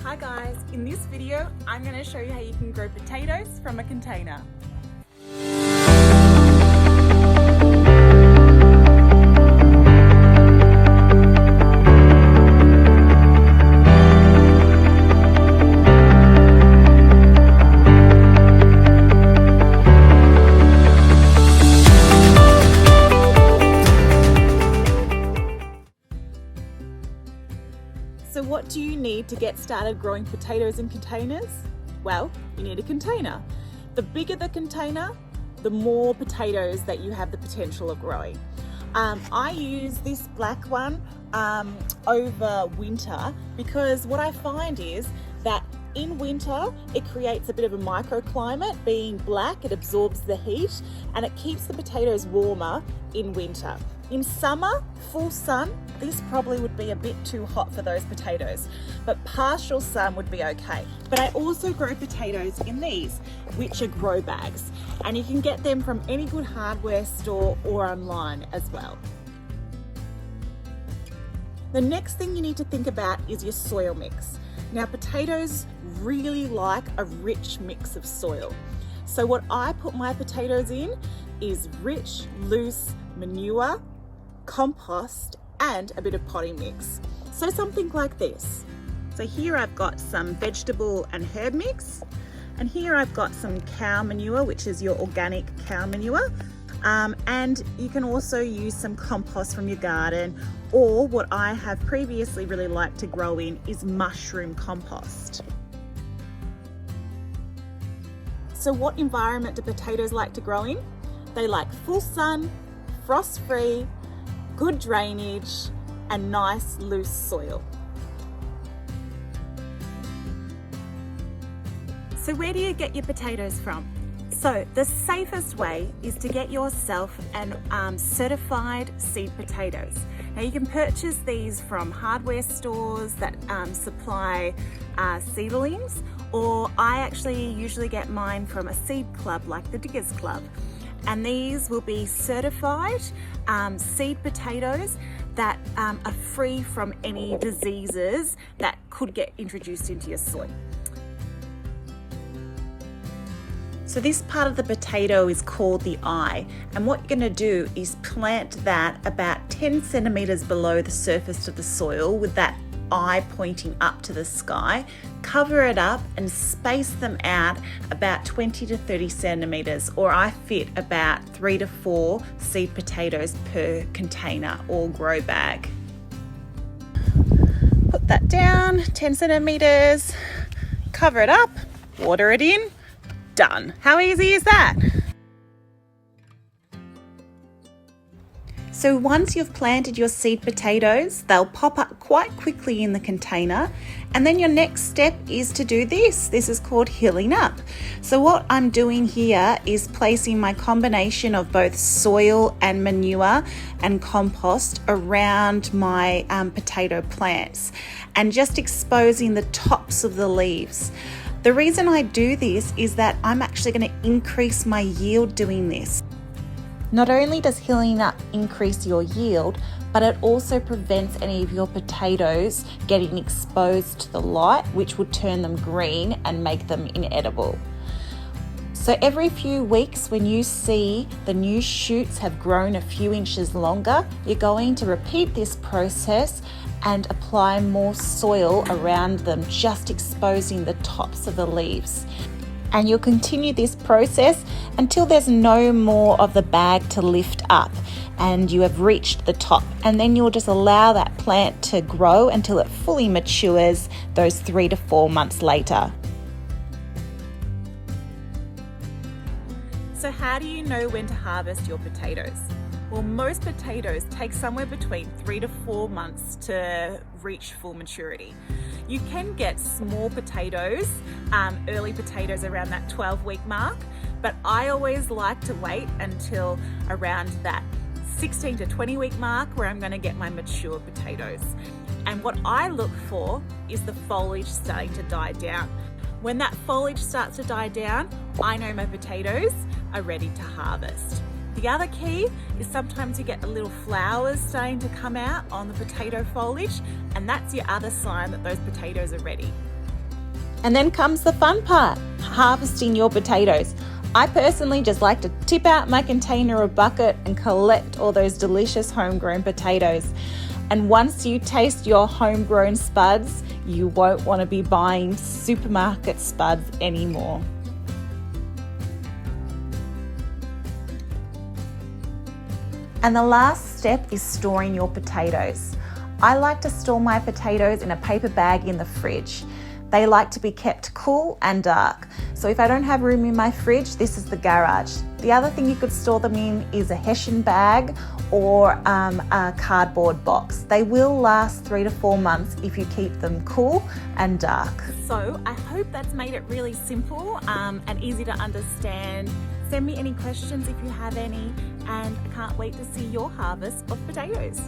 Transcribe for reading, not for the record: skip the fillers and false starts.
Hi guys, in this video I'm going to show you how you can grow potatoes from a container. So what do you need to get started growing potatoes in containers? Well, you need a container. The bigger the container, the more potatoes that you have the potential of growing. I use this black one over winter because what I find is that in winter it creates a bit of a microclimate. Being black, it absorbs the heat and it keeps the potatoes warmer in winter. In summer, full sun, this probably would be a bit too hot for those potatoes, but partial sun would be okay. But I also grow potatoes in these, which are grow bags, and you can get them from any good hardware store or online as well. The next thing you need to think about is your soil mix. Now, potatoes really like a rich mix of soil. So what I put my potatoes in is rich, loose manure, compost, and a bit of potting mix. So something like this. So here I've got some vegetable and herb mix, and here I've got some cow manure, which is your organic cow manure. And you can also use some compost from your garden, or what I have previously really liked to grow in is mushroom compost. So what environment do potatoes like to grow in? They like full sun, frost-free, good drainage, and nice loose soil. So where do you get your potatoes from? So the safest way is to get yourself an certified seed potatoes. Now you can purchase these from hardware stores that supply seedlings, or I actually usually get mine from a seed club like the Diggers Club. And these will be certified seed potatoes that are free from any diseases that could get introduced into your soil. So this part of the potato is called the eye, and what you're going to do is plant that about 10 centimeters below the surface of the soil with that eye pointing up to the sky. Cover it up and space them out about 20 to 30 centimeters, or I fit about 3 to 4 seed potatoes per container or grow bag. Put that down 10 centimeters, cover it up, water it in, done. How easy is that? So once you've planted your seed potatoes, they'll pop up quite quickly in the container. And then your next step is to do this. This is called hilling up. So what I'm doing here is placing my combination of both soil and manure and compost around my potato plants and just exposing the tops of the leaves. The reason I do this is that I'm actually going to increase my yield doing this. Not only does hilling up increase your yield, but it also prevents any of your potatoes getting exposed to the light, which would turn them green and make them inedible. So every few weeks, when you see the new shoots have grown a few inches longer, you're going to repeat this process and apply more soil around them, just exposing the tops of the leaves. And you'll continue this process until there's no more of the bag to lift up and you have reached the top, and then you'll just allow that plant to grow until it fully matures those 3 to 4 months later. So how do you know when to harvest your potatoes? Well, most potatoes take somewhere between 3 to 4 months to reach full maturity. You can get small potatoes, early potatoes around that 12-week mark, but I always like to wait until around that 16 to 20-week mark where I'm going to get my mature potatoes. And what I look for is the foliage starting to die down. When that foliage starts to die down, I know my potatoes are ready to harvest. The other key is sometimes you get the little flowers starting to come out on the potato foliage, and that's your other sign that those potatoes are ready. And then comes the fun part, harvesting your potatoes. I personally just like to tip out my container or bucket and collect all those delicious homegrown potatoes. And once you taste your homegrown spuds, you won't want to be buying supermarket spuds anymore. And the last step is storing your potatoes. I like to store my potatoes in a paper bag in the fridge. They like to be kept cool and dark. So if I don't have room in my fridge, this is the garage. The other thing you could store them in is a Hessian bag or a cardboard box. They will last 3 to 4 months if you keep them cool and dark. So I hope that's made it really simple and easy to understand. Send me any questions if you have any, and I can't wait to see your harvest of potatoes.